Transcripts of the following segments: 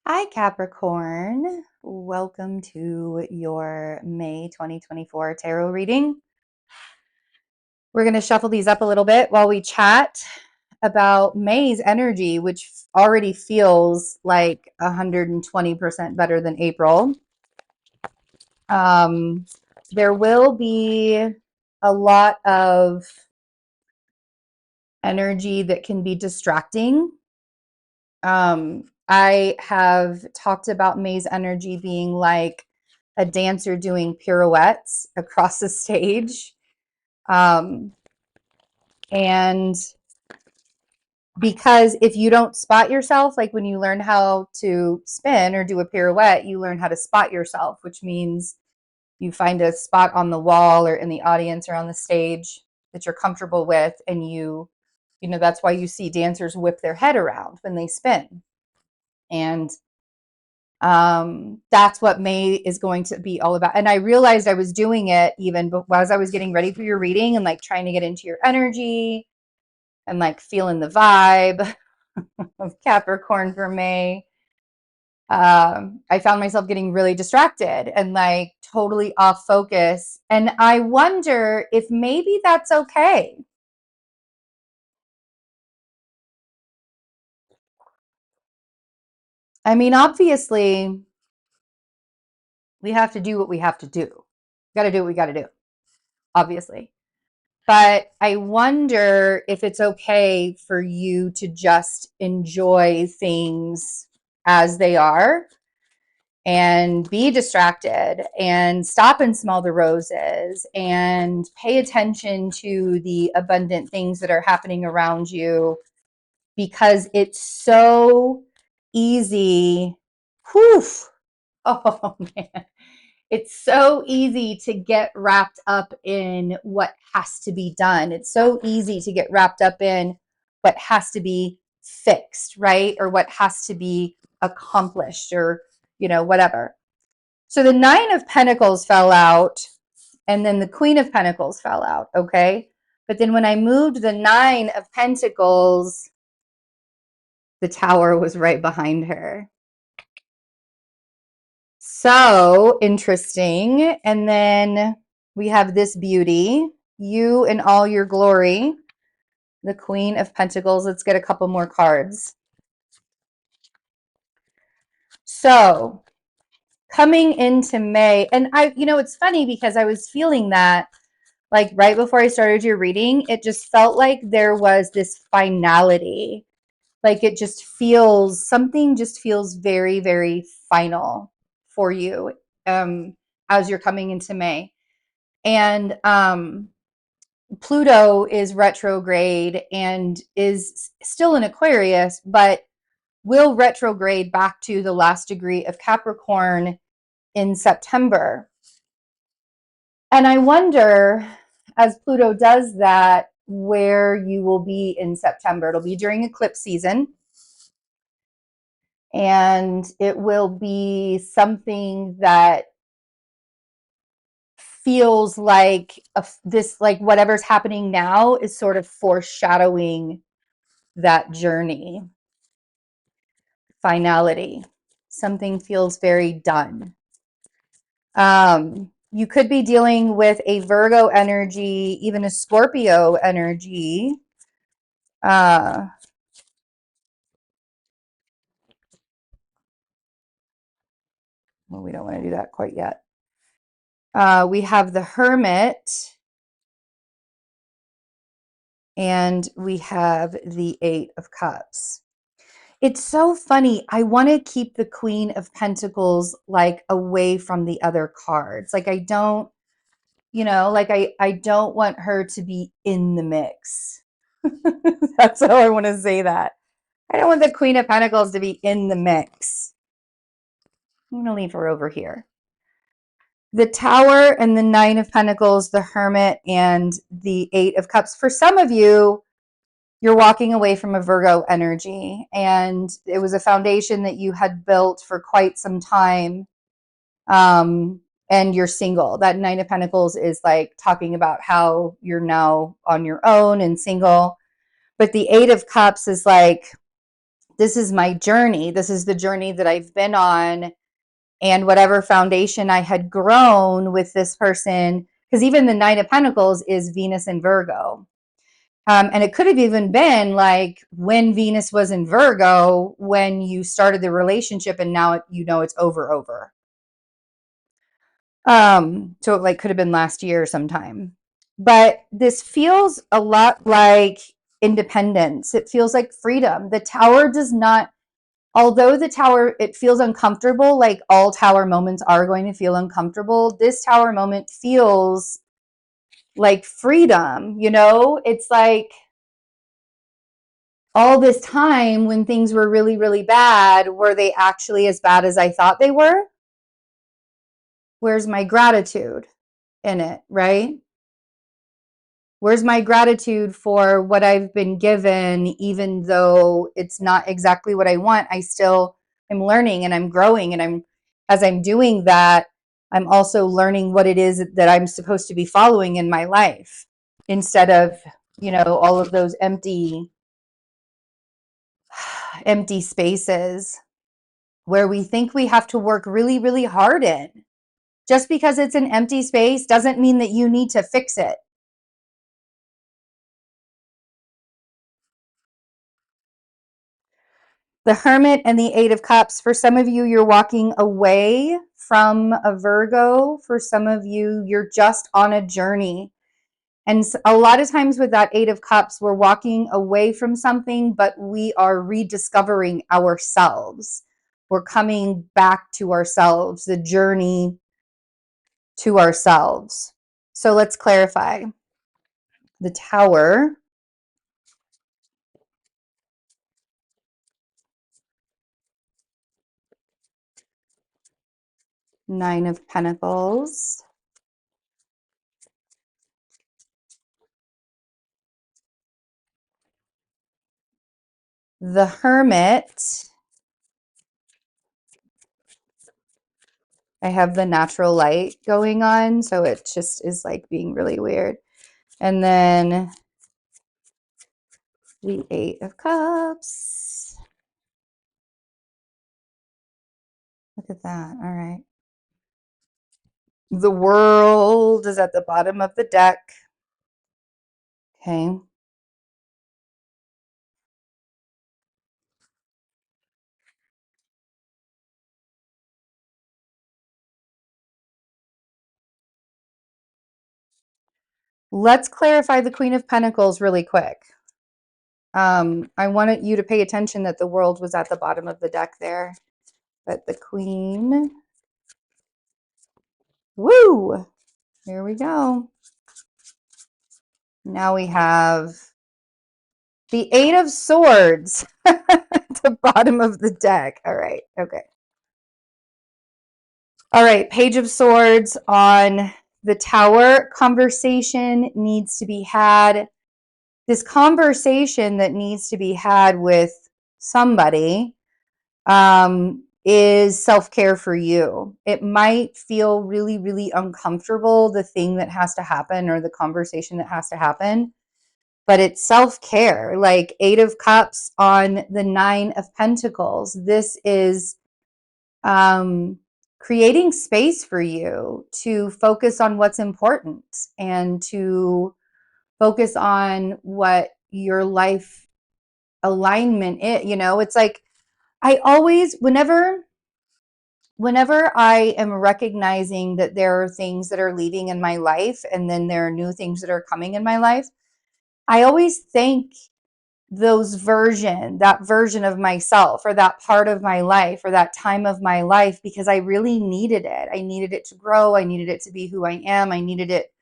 Hi, Capricorn. Welcome to your May 2024 tarot reading. We're going to shuffle these up a little bit while we chat about May's energy, which already feels like 120% better than April. There will be a lot of energy that can be distracting. I have talked about May's energy being like a dancer doing pirouettes across the stage. And because if you don't spot yourself, like when you learn how to spin or do a pirouette, you learn how to spot yourself, which means you find a spot on the wall or in the audience or on the stage that you're comfortable with. And that's why you see dancers whip their head around when they spin. And that's what May is going to be all about. And I realized I was doing it even as I was getting ready for your reading and like trying to get into your energy and like feeling the vibe of Capricorn for May. I found myself getting really distracted and like totally off focus. And I wonder if maybe that's okay. I mean, obviously, we have to do what we have to do. We got to do what we got to do, obviously. But I wonder if it's okay for you to just enjoy things as they are and be distracted and stop and smell the roses and pay attention to the abundant things that are happening around you, because it's so easy. Whew. Oh man. It's so easy to get wrapped up in what has to be done. It's so easy to get wrapped up in what has to be fixed, right? Or what has to be accomplished or, whatever. So the 9 of Pentacles fell out and then the Queen of Pentacles fell out, okay? But then when I moved the 9 of Pentacles, the Tower was right behind her. So interesting. And then we have this beauty, you in all your glory, the Queen of Pentacles. Let's get a couple more cards. So coming into May, and it's funny because I was feeling that like right before I started your reading, it just felt like there was this finality. Like something just feels very, very final for you as you're coming into May. And Pluto is retrograde and is still in Aquarius, but will retrograde back to the last degree of Capricorn in September. And I wonder, as Pluto does that, where you will be in September. It'll be during eclipse season. And it will be something that feels like like whatever's happening now is sort of foreshadowing that journey. Finality. Something feels very done. You could be dealing with a Virgo energy, even a Scorpio energy. Well, we don't want to do that quite yet. We have the Hermit. And we have the 8 of Cups. It's so funny. I want to keep the Queen of Pentacles like away from the other cards. Like I don't, I don't want her to be in the mix. That's how I want to say that. I don't want the Queen of Pentacles to be in the mix. I'm going to leave her over here. The Tower and the 9 of Pentacles, the Hermit and the 8 of Cups. For some of you, you're walking away from a Virgo energy, and it was a foundation that you had built for quite some time, and you're single. That 9 of Pentacles is like talking about how you're now on your own and single. But the 8 of Cups is like this is my journey. This is the journey that I've been on, and whatever foundation I had grown with this person, because even the Knight of Pentacles is Venus in Virgo. And it could have even been like when Venus was in Virgo, when you started the relationship, and now it's over. So it like could have been last year sometime. But this feels a lot like independence. It feels like freedom. The Tower does not, although the Tower, it feels uncomfortable, like all Tower moments are going to feel uncomfortable. This Tower moment feels like freedom, It's like all this time when things were really, really bad, were they actually as bad as I thought they were? Where's my gratitude in it, right? Where's my gratitude for what I've been given, even though it's not exactly what I want? I'm learning and I'm growing, and as I'm doing that, I'm also learning what it is that I'm supposed to be following in my life, instead of, all of those empty spaces where we think we have to work really, really hard in. Just because it's an empty space doesn't mean that you need to fix it. The Hermit and the Eight of Cups. For some of you, you're walking away from a Virgo. For some of you, you're just on a journey. And a lot of times with that Eight of Cups, we're walking away from something, but we are rediscovering ourselves. We're coming back to ourselves, the journey to ourselves. So let's clarify. The Tower. Nine of Pentacles. The Hermit. I have the natural light going on, so it just is like being really weird. And then the Eight of Cups. Look at that. All right. The World is at the bottom of the deck. Okay. Let's clarify the Queen of Pentacles really quick. I wanted you to pay attention that the World was at the bottom of the deck there. But the Queen. Woo! Here we go. Now we have the Eight of Swords at the bottom of the deck. All right. Okay. All right. Page of Swords on the Tower. Conversation needs to be had. This conversation that needs to be had with somebody is self-care for you. It might feel really, really uncomfortable, the thing that has to happen or the conversation that has to happen, but it's self-care. Like Eight of Cups on the Nine of Pentacles. This is creating space for you to focus on what's important and to focus on what your life alignment is. It's like I always, whenever I am recognizing that there are things that are leaving in my life and then there are new things that are coming in my life, I always thank that version of myself or that part of my life or that time of my life, because I really needed it. I needed it to grow. I needed it to be who I am. I needed it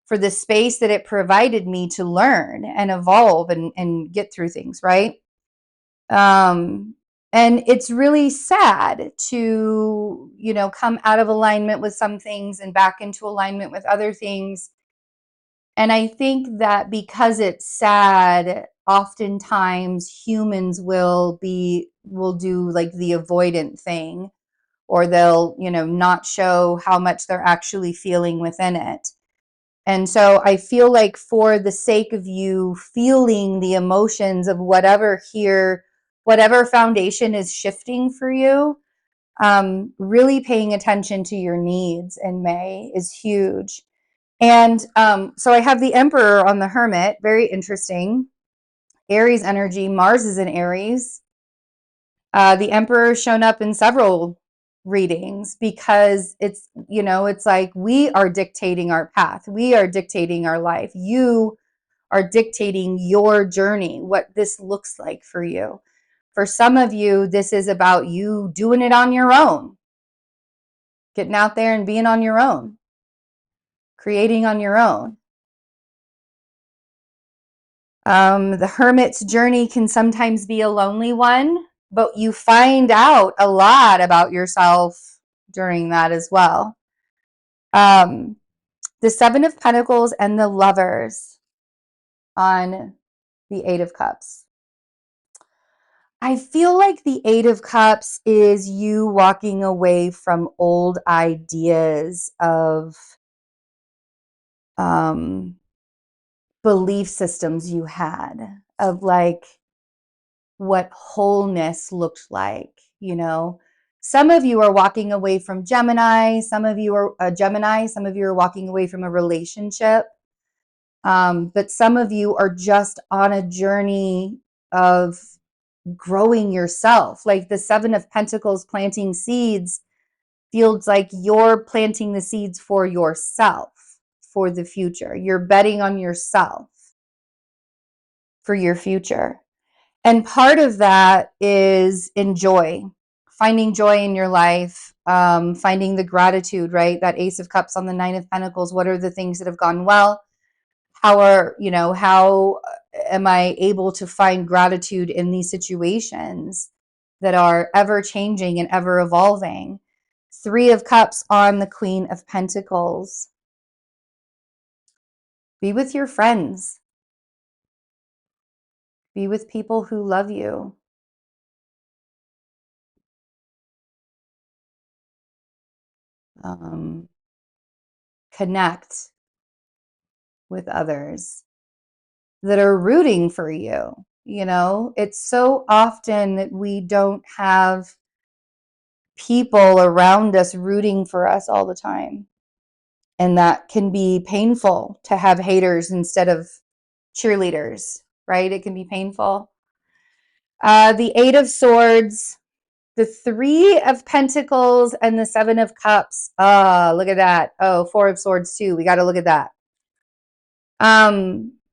for the space that it provided me to learn and evolve and get through things, right? And it's really sad to, come out of alignment with some things and back into alignment with other things. And I think that because it's sad, oftentimes humans will do like the avoidant thing, or they'll, not show how much they're actually feeling within it. And so I feel like for the sake of you feeling the emotions of whatever here whatever foundation is shifting for you, really paying attention to your needs in May is huge. And so I have the Emperor on the Hermit, very interesting. Aries energy, Mars is in Aries. The Emperor has shown up in several readings because it's, you know, it's like we are dictating our path. We are dictating our life. You are dictating your journey, what this looks like for you. For some of you, this is about you doing it on your own, getting out there and being on your own, creating on your own. The Hermit's journey can sometimes be a lonely one, but you find out a lot about yourself during that as well. The Seven of Pentacles and the Lovers on the Eight of Cups. I feel like the Eight of Cups is you walking away from old ideas of belief systems you had, of like what wholeness looked like, you know. Some of you are walking away from Gemini, some of you are Gemini, some of you are walking away from a relationship. But some of you are just on a journey of growing yourself. Like the Seven of Pentacles, planting seeds, feels like you're planting the seeds for yourself, for the future. You're betting on yourself for your future. And part of that is finding joy in your life, finding the gratitude, right? That Ace of Cups on the Nine of Pentacles. What are the things that have gone well? How am I able to find gratitude in these situations that are ever changing and ever evolving? Three of Cups on the Queen of Pentacles. Be with your friends. Be with people who love you. Connect with others that are rooting for you. You know, it's so often that we don't have people around us rooting for us all the time. And that can be painful, to have haters instead of cheerleaders, right? It can be painful. The Eight of Swords, the Three of Pentacles, and the Seven of Cups. Look at that. Oh, Four of Swords too. We got to look at that.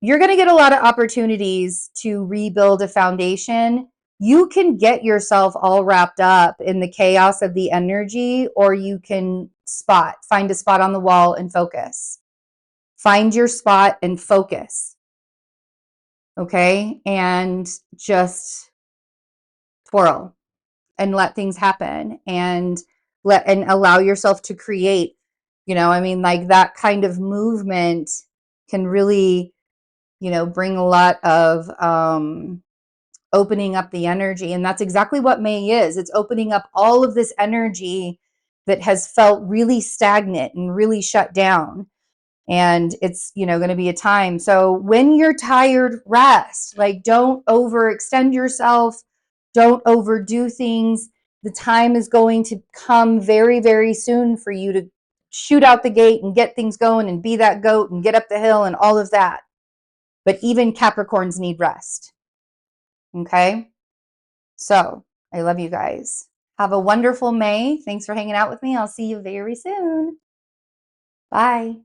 You're going to get a lot of opportunities to rebuild a foundation. You can get yourself all wrapped up in the chaos of the energy, or you can find a spot on the wall and focus. Find your spot and focus. Okay? And just twirl and let things happen, and allow yourself to create. You know, I mean, like that kind of movement can really, you know, bring a lot of opening up the energy. And that's exactly what May is. It's opening up all of this energy that has felt really stagnant and really shut down. And it's, you know, going to be a time. So when you're tired, rest. Like, don't overextend yourself. Don't overdo things. The time is going to come very, very soon for you to shoot out the gate and get things going and be that goat and get up the hill and all of that. But even Capricorns need rest. Okay? So I love you guys. Have a wonderful May. Thanks for hanging out with me. I'll see you very soon. Bye.